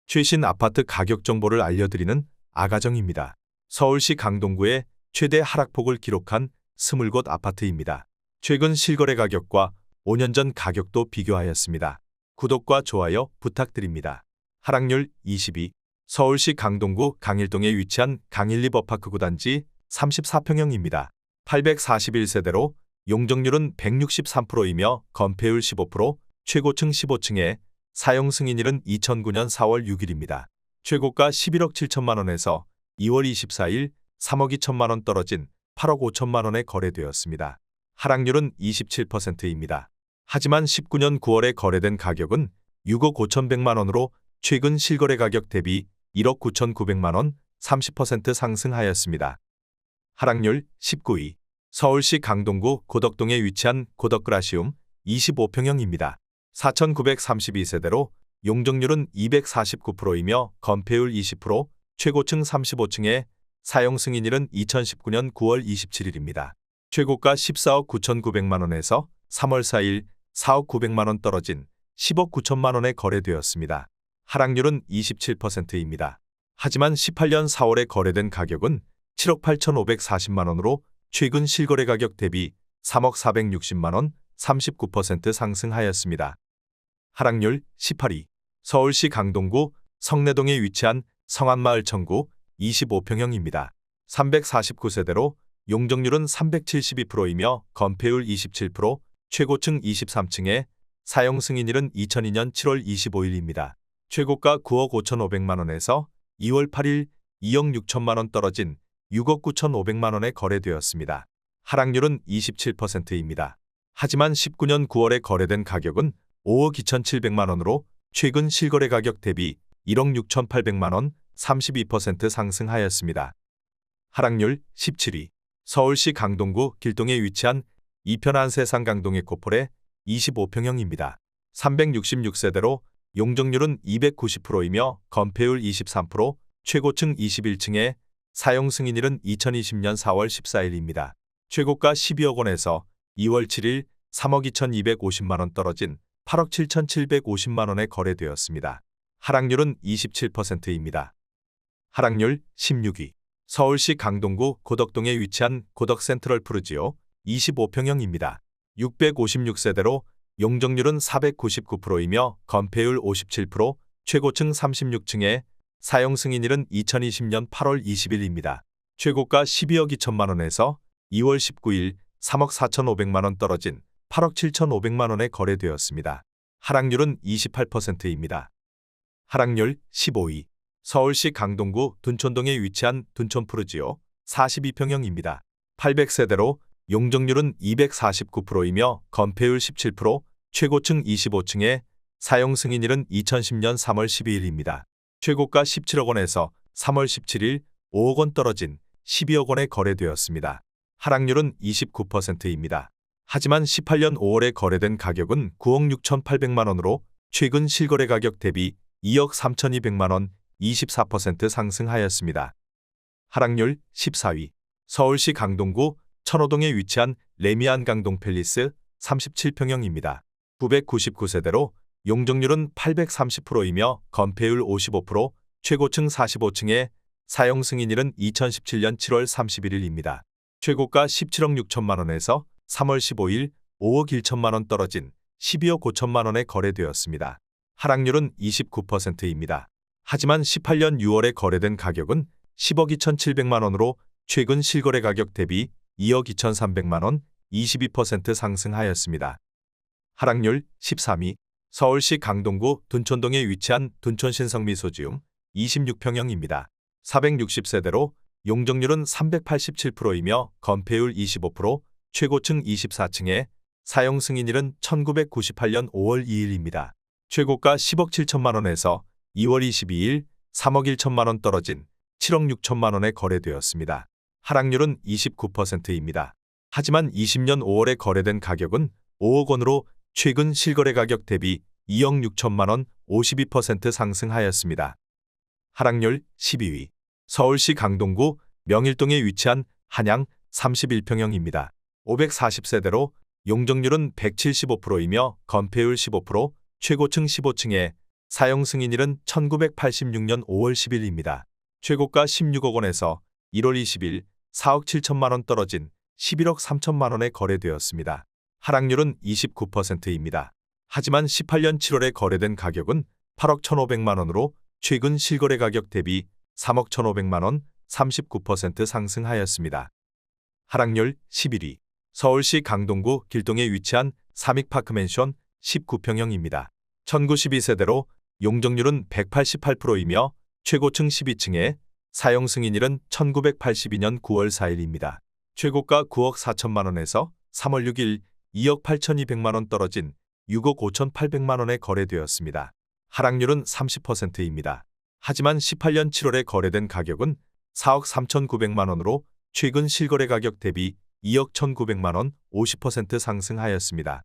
최신 아파트 가격 정보를 알려드리는 아가정입니다. 서울시 강동구의 최대 하락폭을 기록한 20곳 아파트입니다. 최근 실거래 가격과 5년 전 가격도 비교하였습니다. 구독과 좋아요 부탁드립니다. 하락률 22. 서울시 강동구 강일동에 위치한 강일리버파크 구단지 34평형입니다. 841세대로 용적률은 163%이며 건폐율 15%, 최고층 15층에 사용 승인일은 2009년 4월 6일입니다. 최고가 11억 7천만 원에서 2월 24일 3억 2천만 원 떨어진 8억 5천만 원에 거래되었습니다. 하락률은 27%입니다. 하지만 19년 9월에 거래된 가격은 6억 5,100만 원으로 최근 실거래 가격 대비 1억 9,900만 원 30% 상승하였습니다. 하락률 19위. 서울시 강동구 고덕동에 위치한 고덕그라시움 25평형입니다. 4,932세대로 용적률은 249%이며 건폐율 20%, 최고층 35층에 사용 승인일은 2019년 9월 27일입니다. 최고가 14억 9,900만 원에서 3월 4일 4억 900만 원 떨어진 10억 9천만 원에 거래되었습니다. 하락률은 27%입니다. 하지만 18년 4월에 거래된 가격은 7억 8,540만 원으로 최근 실거래 가격 대비 3억 460만 원 39% 상승하였습니다. 하락률 18위. 서울시 강동구 성내동에 위치한 성안마을 청구 25평형입니다. 349세대로 용적률은 372%이며 건폐율 27%, 최고층 23층에 사용 승인일은 2002년 7월 25일입니다. 최고가 9억 5,500만 원에서 2월 8일 2억 6천만 원 떨어진 6억 9,500만 원에 거래되었습니다. 하락률은 27%입니다. 하지만 19년 9월에 거래된 가격은 5억 2,700만 원으로 최근 실거래 가격 대비 1억 6,800만 원 32% 상승하였습니다. 하락률 17위. 서울시 강동구 길동에 위치한 이편한 세상 강동의 코폴레 25평형입니다. 366세대로 용적률은 290%이며 건폐율 23%, 최고층 21층에 사용 승인일은 2020년 4월 14일입니다. 최고가 12억 원에서 2월 7일 3억 2,250만 원 떨어진 8억 7,750만 원에 거래되었습니다. 하락률은 27%입니다. 하락률 16위. 서울시 강동구 고덕동에 위치한 고덕 센트럴 푸르지오 25평형입니다. 656세대로 용적률은 499%이며 건폐율 57%, 최고층 36층에 사용 승인일은 2020년 8월 20일입니다. 최고가 12억 2천만 원에서 2월 19일 3억 4,500만 원 떨어진 8억 7,500만 원에 거래되었습니다. 하락률은 28%입니다. 하락률 15위. 서울시 강동구 둔촌동에 위치한 둔촌 푸르지오 42평형입니다. 800세대로 용적률은 249%이며 건폐율 17%, 최고층 25층에 사용 승인일은 2010년 3월 12일입니다. 최고가 17억 원에서 3월 17일 5억 원 떨어진 12억 원에 거래되었습니다. 하락률은 29%입니다. 하지만 18년 5월에 거래된 가격은 9억 6,800만 원으로 최근 실거래 가격 대비 2억 3,200만 원 24% 상승하였습니다. 하락률 14위. 서울시 강동구 천호동에 위치한 레미안 강동 팰리스 37평형입니다. 999세대로 용적률은 830%이며 건폐율 55%, 최고층 45층에 사용 승인일은 2017년 7월 31일입니다. 최고가 17억 6천만 원에서 3월 15일 5억 1천만 원 떨어진 12억 5천만 원에 거래되었습니다. 하락률은 29%입니다. 하지만 18년 6월에 거래된 가격은 10억 2,700만 원으로 최근 실거래 가격 대비 2억 2,300만 원 22% 상승하였습니다. 하락률 13위. 서울시 강동구 둔촌동에 위치한 둔촌 신성미소지움 26평형입니다. 460세대로 용적률은 387%이며 건폐율 25%, 최고층 24층에 사용 승인일은 1998년 5월 2일입니다. 최고가 10억 7천만 원에서 2월 22일 3억 1천만 원 떨어진 7억 6천만 원에 거래되었습니다. 하락률은 29%입니다. 하지만 20년 5월에 거래된 가격은 5억 원으로 최근 실거래 가격 대비 2억 6천만 원 52% 상승하였습니다. 하락률 12위. 서울시 강동구 명일동에 위치한 한양 31평형입니다. 540세대로 용적률은 175%이며 건폐율 15%, 최고층 15층에 사용 승인일은 1986년 5월 10일입니다. 최고가 16억 원에서 1월 20일 4억 7천만 원 떨어진 11억 3천만 원에 거래되었습니다. 하락률은 29%입니다. 하지만 18년 7월에 거래된 가격은 8억 1,500만 원으로 최근 실거래 가격 대비 3억 1,500만 원 39% 상승하였습니다. 하락률 11위. 서울시 강동구 길동에 위치한 삼익파크 맨션 19평형입니다. 1912세대로 용적률은 188%이며 최고층 12층에 사용 승인일은 1982년 9월 4일입니다. 최고가 9억 4천만 원에서 3월 6일 2억 8,200만 원 떨어진 6억 5,800만 원에 거래되었습니다. 하락률은 30%입니다. 하지만 18년 7월에 거래된 가격은 4억 3,900만 원으로 최근 실거래 가격 대비 2억 1,900만 원 50% 상승하였습니다.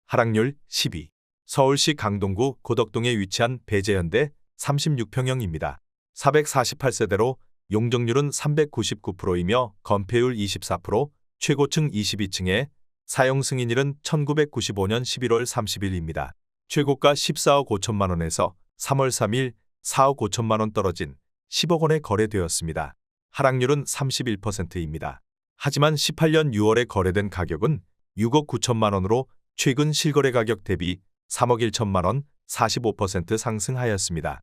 하락률 10위. 서울시 강동구 고덕동에 위치한 배재현대 36평형입니다. 448세대로 용적률은 399%이며 건폐율 24%, 최고층 22층에 사용 승인일은 1995년 11월 30일입니다. 최고가 14억 5천만 원에서 3월 3일 4억 5천만 원 떨어진 10억 원에 거래되었습니다. 하락률은 31%입니다. 하지만 18년 6월에 거래된 가격은 6억 9천만 원으로 최근 실거래 가격 대비 3억 1천만 원 45% 상승하였습니다.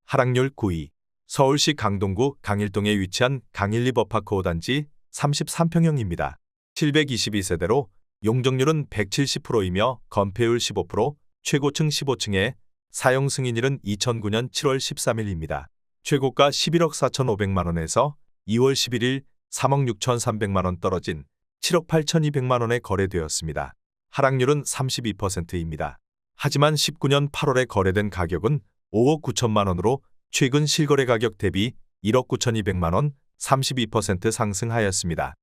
하락률 9위. 서울시 강동구 강일동에 위치한 강일리버파크 5단지 33평형입니다. 722세대로 용적률은 170%이며 건폐율 15%, 최고층 15층에 사용 승인일은 2009년 7월 13일입니다. 최고가 11억 4,500만 원에서 2월 11일 3억 6,300만 원 떨어진 7억 8,200만 원에 거래되었습니다. 하락률은 32%입니다. 하지만 19년 8월에 거래된 가격은 5억 9천만 원으로 최근 실거래 가격 대비 1억 9,200만 원 32% 상승하였습니다.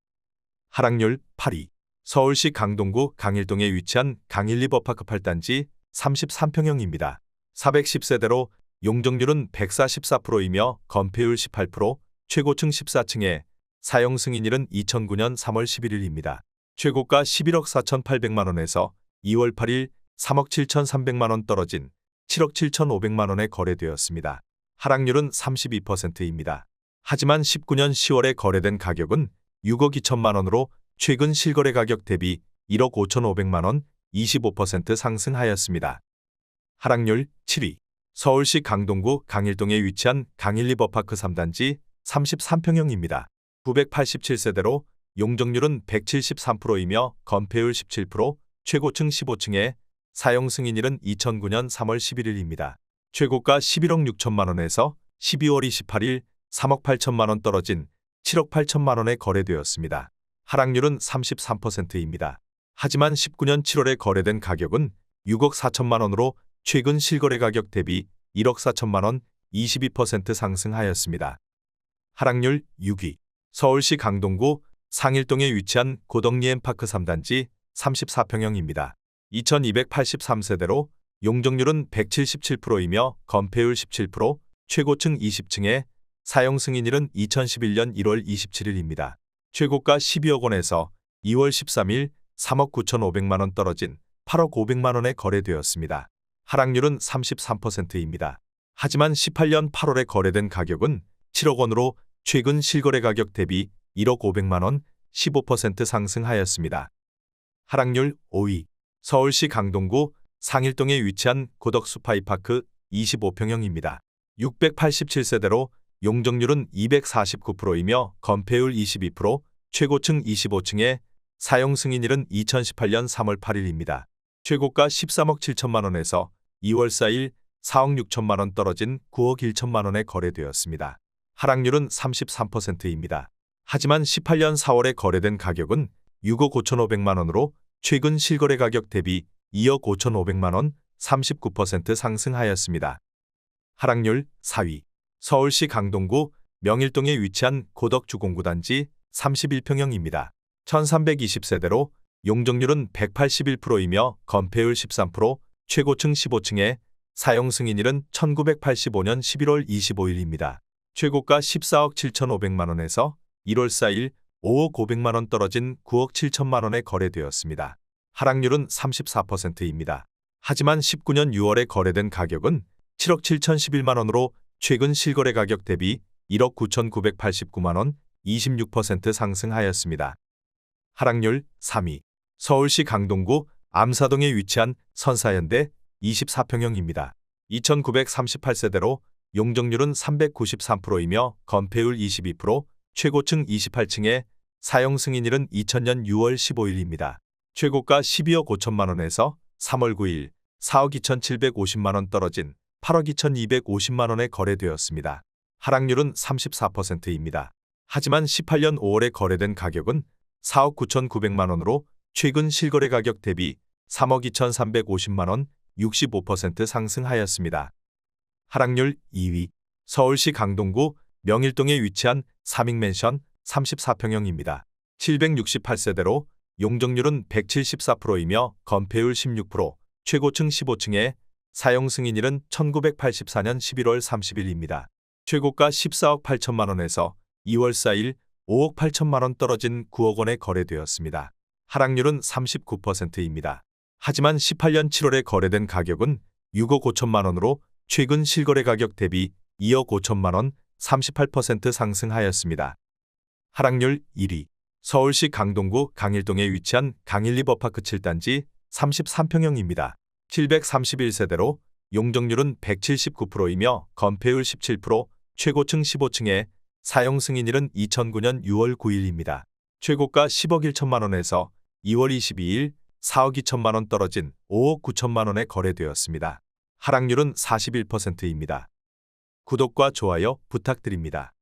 하락률 8위. 서울시 강동구 강일동에 위치한 강일리버파크 8단지 33평형입니다. 410세대로 용적률은 144%이며 건폐율 18%, 최고층 14층에 사용 승인일은 2009년 3월 11일입니다. 최고가 11억 4,800만 원에서 2월 8일 3억 7,300만 원 떨어진 7억 7,500만 원에 거래되었습니다. 하락률은 32%입니다. 하지만 19년 10월에 거래된 가격은 6억 2천만 원으로 최근 실거래 가격 대비 1억 5,500만 원 25% 상승하였습니다. 하락률 7위. 서울시 강동구 강일동에 위치한 강일리버파크 3단지 33평형입니다. 987세대로 용적률은 173%이며 건폐율 17%, 최고층 15층에 사용 승인일은 2009년 3월 11일입니다. 최고가 11억 6천만 원에서 12월 28일 3억 8천만 원 떨어진 7억 8천만 원에 거래되었습니다. 하락률은 33%입니다. 하지만 19년 7월에 거래된 가격은 6억 4천만 원으로 최근 실거래 가격 대비 1억 4천만 원 22% 상승하였습니다. 하락률 6위. 서울시 강동구 상일동에 위치한 고덕리엠파크 3단지 34평형입니다. 2283세대로 용적률은 177%이며 건폐율 17%, 최고층 20층에 사용 승인일은 2011년 1월 27일입니다. 최고가 12억 원에서 2월 13일 3억 9,500만 원 떨어진 8억 500만 원에 거래되었습니다. 하락률은 33%입니다. 하지만 18년 8월에 거래된 가격은 7억 원으로 최근 실거래 가격 대비 1억 500만 원 15% 상승하였습니다. 하락률 5위. 서울시 강동구 상일동에 위치한 고덕스파이파크 25평형입니다. 687세대로 용적률은 249%이며 건폐율 22%, 최고층 25층에 사용 승인일은 2018년 3월 8일입니다. 최고가 13억 7천만 원에서 2월 4일 4억 6천만 원 떨어진 9억 1천만 원에 거래되었습니다. 하락률은 33%입니다. 하지만 18년 4월에 거래된 가격은 6억 5,500만 원으로 최근 실거래 가격 대비 2억 5,500만 원 39% 상승하였습니다. 하락률 4위. 서울시 강동구 명일동에 위치한 고덕주공구단지 31평형입니다. 1320세대로 용적률은 181%이며 건폐율 13%, 최고층 15층에 사용 승인일은 1985년 11월 25일입니다. 최고가 14억 7,500만 원에서 1월 4일 5억 500만 원 떨어진 9억 7천만 원에 거래되었습니다. 하락률은 34%입니다. 하지만 19년 6월에 거래된 가격은 7억 7,011만 원으로 최근 실거래 가격 대비 1억 9,989만 원 26% 상승하였습니다. 하락률 3위. 서울시 강동구 암사동에 위치한 선사현대 24평형입니다. 2,938세대로 용적률은 393%이며 건폐율 22%, 최고층 28층에 사용 승인일은 2000년 6월 15일입니다. 최고가 12억 5천만 원에서 3월 9일 4억 2,750만 원 떨어진 8억 2,250만 원에 거래되었습니다. 하락률은 34%입니다. 하지만 18년 5월에 거래된 가격은 4억 9,900만 원으로 최근 실거래 가격 대비 3억 2,350만 원 65% 상승하였습니다. 하락률 2위. 서울시 강동구 명일동에 위치한 삼익맨션 34평형입니다. 768세대로 용적률은 174%이며 건폐율 16%, 최고층 15층에 사용 승인일은 1984년 11월 30일입니다. 최고가 14억 8천만 원에서 2월 4일 5억 8천만 원 떨어진 9억 원에 거래되었습니다. 하락률은 39%입니다. 하지만 18년 7월에 거래된 가격은 6억 5천만 원으로 최근 실거래 가격 대비 2억 5천만 원 38% 상승하였습니다. 하락률 1위. 서울시 강동구 강일동에 위치한 강일리버파크 7단지 33평형입니다. 731세대로 용적률은 179%이며 건폐율 17%, 최고층 15층에 사용 승인일은 2009년 6월 9일입니다. 최고가 10억 1천만 원에서 2월 22일 4억 2천만 원 떨어진 5억 9천만 원에 거래되었습니다. 하락률은 41%입니다. 구독과 좋아요 부탁드립니다.